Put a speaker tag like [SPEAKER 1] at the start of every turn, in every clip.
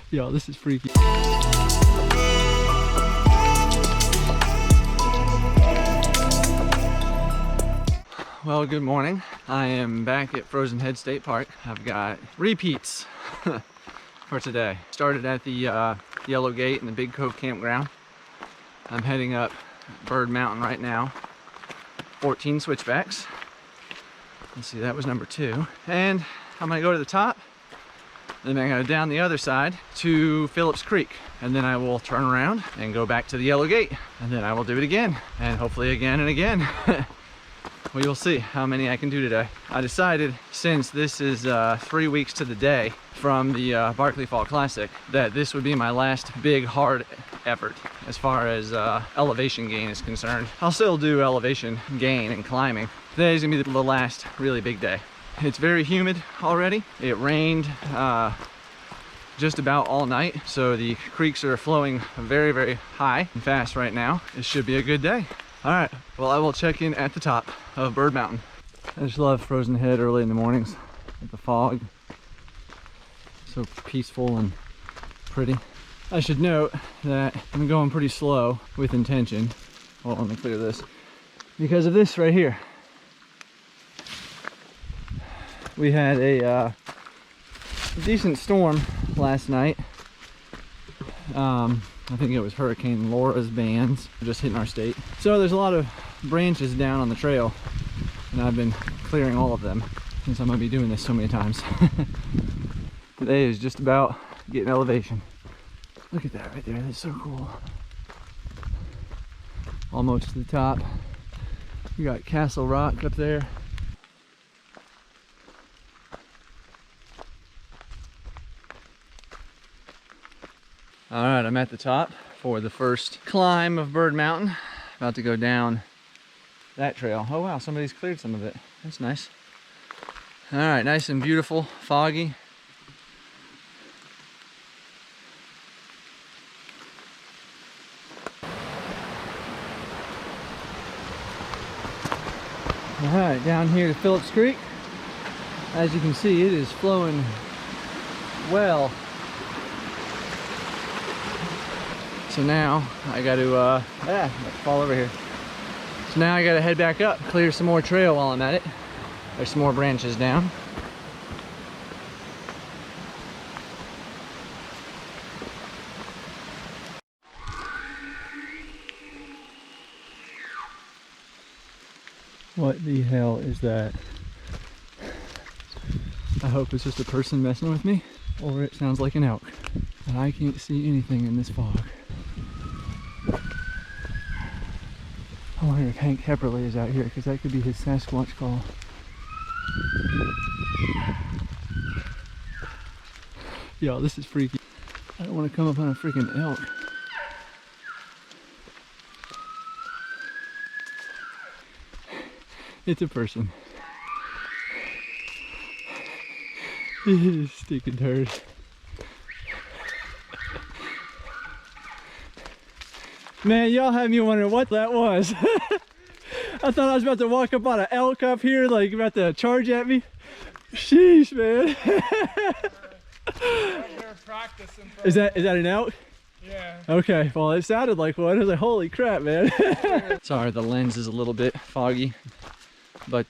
[SPEAKER 1] Yo, this is freaky. Well, good morning. I am back at Frozen Head State Park. I've got repeats for today. Started at the Yellow Gate in the Big Cove Campground. I'm heading up Bird Mountain right now. 14 switchbacks. Let's see, that was number 2. And I'm gonna go to the top. Then I'm gonna go down the other side to Phillips Creek. And then I will turn around and go back to the Yellow Gate. And then I will do it again. And hopefully again and again. We will see how many I can do today. I decided, since this is 3 weeks to the day from the Barkley Fall Classic, that this would be my last big hard effort as far as elevation gain is concerned. I'll still do elevation gain and climbing. Today's gonna be the last really big day. It's very humid already. It rained just about all night, so the creeks are flowing very, very high and fast right now. It should be a good day. All right, well, I will check in at the top of Bird Mountain. I just love Frozen Head early in the mornings with the fog. So peaceful and pretty. I should note that I'm going pretty slow with intention. Hold on, let me clear this. Because of this right here. We had a decent storm last night. I think it was Hurricane Laura's bands just hitting our state. So there's a lot of branches down on the trail, and I've been clearing all of them since I'm gonna be doing this so many times. Today is just about getting elevation. Look at that right there, that's so cool. Almost to the top. We got Castle Rock up there. All right, I'm at the top for the first climb of Bird Mountain. About to go down that trail. Oh wow, somebody's cleared some of it. That's nice. All right, nice and beautiful, foggy. All right, down here to Phillips Creek. As you can see, it is flowing well. So now I got to fall over here. So now I got to head back up, clear some more trail while I'm at it. There's some more branches down. What the hell is that? I hope it's just a person messing with me, or it sounds like an elk. And I can't see anything in this fog. I wonder if Hank Hepperly is out here, because that could be his Sasquatch call. Yo, this is freaky. I don't want to come up on a freaking elk. It's a person. It is stinking turd. Man, y'all had me wondering what that was. I thought I was about to walk up on an elk up here, like about to charge at me. Sheesh, man. Is that an elk?
[SPEAKER 2] Yeah.
[SPEAKER 1] Okay, well it sounded like one. I was like, holy crap, man. Sorry, the lens is a little bit foggy, but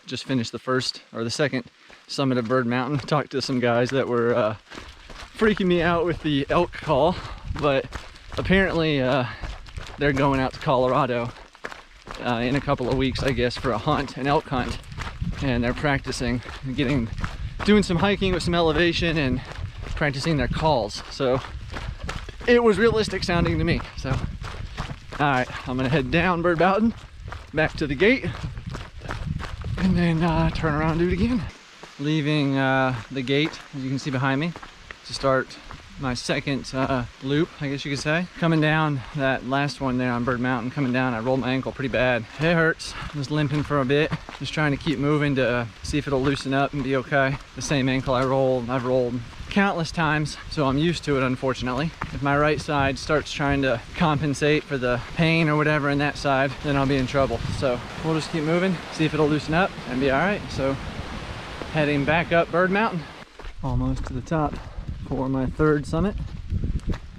[SPEAKER 1] just finished the second summit of Bird Mountain. Talked to some guys that were freaking me out with the elk call, but apparently they're going out to Colorado in a couple of weeks, I guess, for a hunt, an elk hunt, and they're practicing, doing some hiking with some elevation and practicing their calls. So it was realistic sounding to me. So all right, I'm gonna head down Bird Mountain, back to the gate, and then turn around and do it again. Leaving the gate, as you can see behind me, to start my second loop, I guess you could say. Coming down that last one there on Bird Mountain, coming down, I rolled my ankle pretty bad. It hurts. I was limping for a bit, just trying to keep moving to see if it'll loosen up and be okay. The same ankle I've rolled countless times, so I'm used to it, unfortunately. If my right side starts trying to compensate for the pain or whatever in that side, then I'll be in trouble. So we'll just keep moving, see if it'll loosen up and be all right. So Heading back up Bird Mountain. Almost to the top for my third summit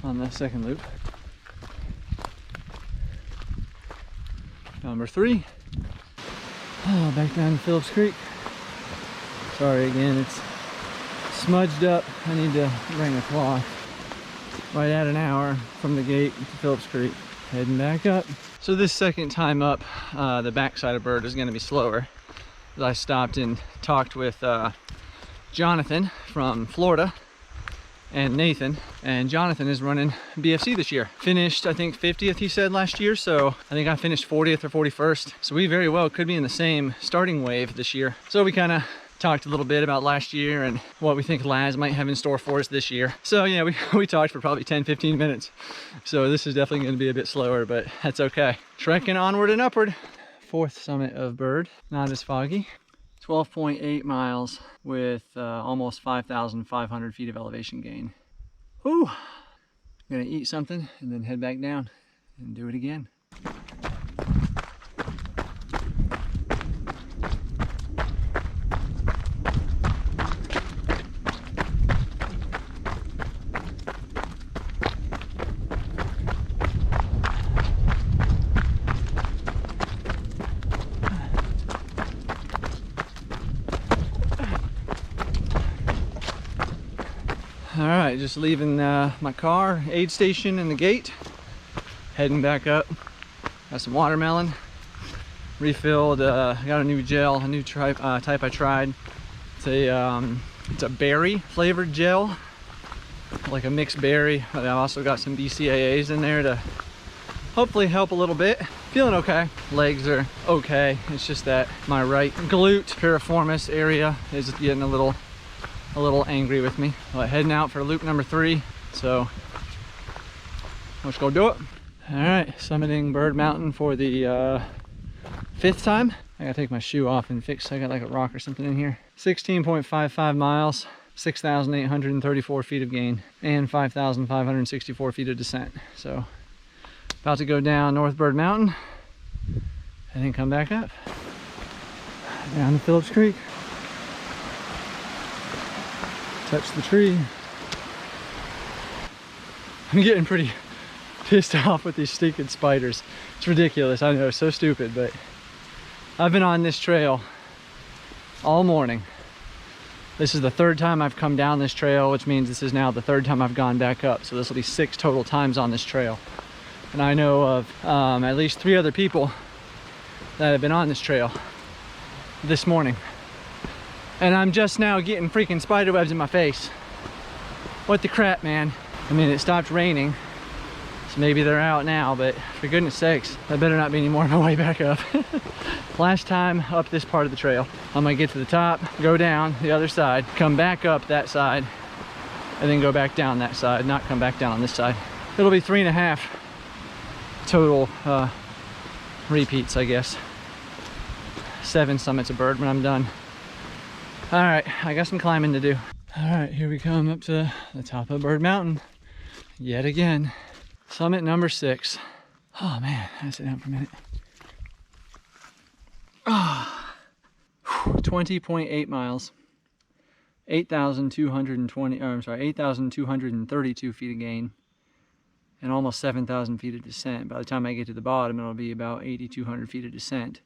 [SPEAKER 1] on the second loop. Number 3. Oh, back down to Phillips Creek. Sorry again, it's smudged up. I need to bring a cloth. Right at an hour from the gate to Phillips Creek. Heading back up. So this second time up, the backside of Bird is going to be slower. I stopped and talked with Jonathan from Florida and Nathan, and Jonathan is running BFC this year. Finished, I think, 50th he said last year, so I think I finished 40th or 41st. So we very well could be in the same starting wave this year. So we kind of talked a little bit about last year and what we think Laz might have in store for us this year. So yeah, we talked for probably 10-15 minutes. So this is definitely going to be a bit slower, but that's okay. Trekking onward and upward. 4th summit of Bird, not as foggy. 12.8 miles with almost 5,500 feet of elevation gain. Whew. I'm gonna eat something and then head back down and do it again. All right, just leaving my car, aid station and the gate, heading back up. Got some watermelon, refilled, got a new gel, a new type I tried. It's a berry flavored gel, like a mixed berry. I've also got some BCAAs in there to hopefully help a little bit. Feeling okay, legs are okay. It's just that my right glute piriformis area is getting a little angry with me. But heading out for loop number 3, so let's go do it. All right, summiting Bird Mountain for the 5th time. I gotta take my shoe off and fix, I got like a rock or something in here. 16.55 miles, 6,834 feet of gain, and 5,564 feet of descent. So about to go down North Bird Mountain and then come back up down to Phillips Creek. Touch the tree. I'm getting pretty pissed off with these stinking spiders. It's ridiculous, I know, so stupid, but I've been on this trail all morning. This is the 3rd time I've come down this trail, which means this is now the 3rd time I've gone back up. So this will be 6 total times on this trail. And I know of at least 3 other people that have been on this trail this morning. And I'm just now getting freaking spider webs in my face. What the crap, man? I mean, it stopped raining, so maybe they're out now, but for goodness sakes, that better not be any more on my way back up. Last time up this part of the trail. I'm gonna get to the top, go down the other side, come back up that side, and then go back down that side, not come back down on this side. It'll be 3.5 total repeats, I guess. 7 summits of Bird when I'm done. All right, I got some climbing to do. All right, here we come up to the top of Bird Mountain yet again. Summit number 6. Oh man, I gotta sit down for a minute. 20.8 miles, 8,232 feet of gain, and almost 7,000 feet of descent. By the time I get to the bottom, it'll be about 8,200 feet of descent.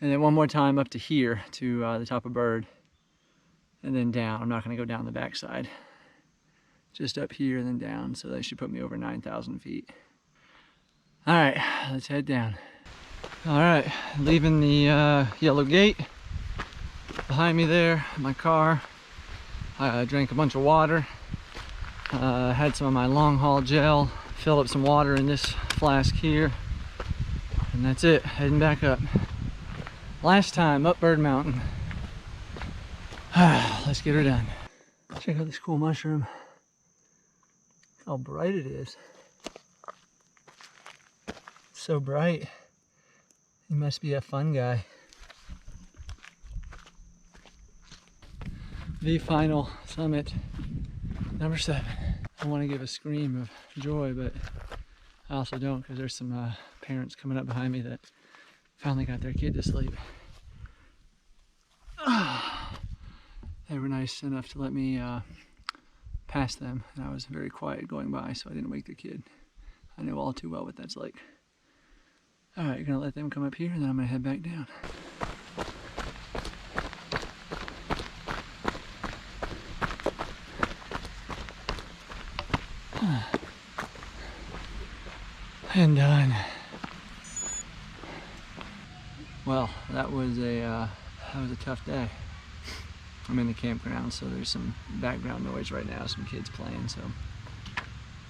[SPEAKER 1] And then one more time up to here, to the top of Bird, and then down. I'm not going to go down the backside. Just up here and then down, so that should put me over 9,000 feet. All right, let's head down. All right, leaving the yellow gate behind me there, my car. I drank a bunch of water, had some of my long haul gel, filled up some water in this flask here, and that's it, heading back up. Last time up Bird Mountain. Let's get her done. Check out this cool mushroom. How bright it is. It's so bright. He must be a fun guy. The final summit, number 7. I want to give a scream of joy, but I also don't, because there's some parents coming up behind me that finally got their kid to sleep. nice enough to let me pass them, and I was very quiet going by, so I didn't wake the kid. I know all too well what that's like. Alright, you're gonna let them come up here, and then I'm gonna head back down. And done. Well, that was a tough day. I'm in the campground, so there's some background noise right now, some kids playing. So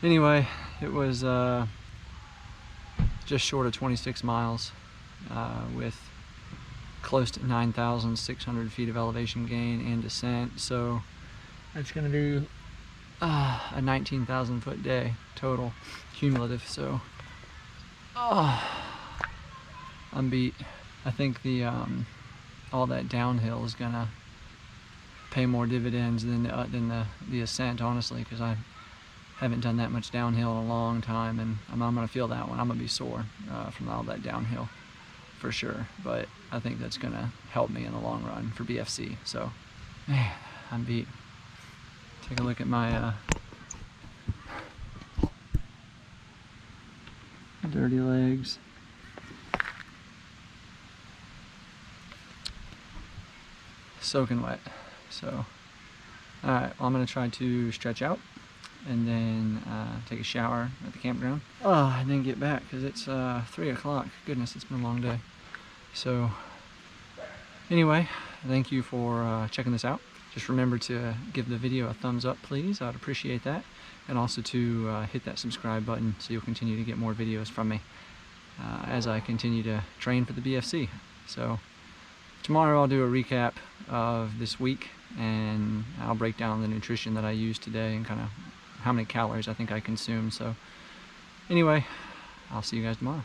[SPEAKER 1] anyway, it was just short of 26 miles with close to 9,600 feet of elevation gain and descent. So that's going to do a 19,000 foot day total cumulative. So I'm beat. I think the all that downhill is gonna pay more dividends than the ascent, honestly, because I haven't done that much downhill in a long time, and I'm gonna feel that one. I'm gonna be sore from all that downhill for sure, but I think that's gonna help me in the long run for BFC. So man, I'm beat. Take a look at my dirty legs. Soaking wet. So alright, well, I'm gonna try to stretch out and then take a shower at the campground, and then get back, because it's 3 o'clock. Goodness, it's been a long day. So anyway, thank you for checking this out. Just remember to give the video a thumbs up, please. I'd appreciate that. And also to hit that subscribe button so you'll continue to get more videos from me as I continue to train for the BFC. So tomorrow I'll do a recap of this week, and I'll break down the nutrition that I used today and kind of how many calories I think I consumed. So anyway, I'll see you guys tomorrow.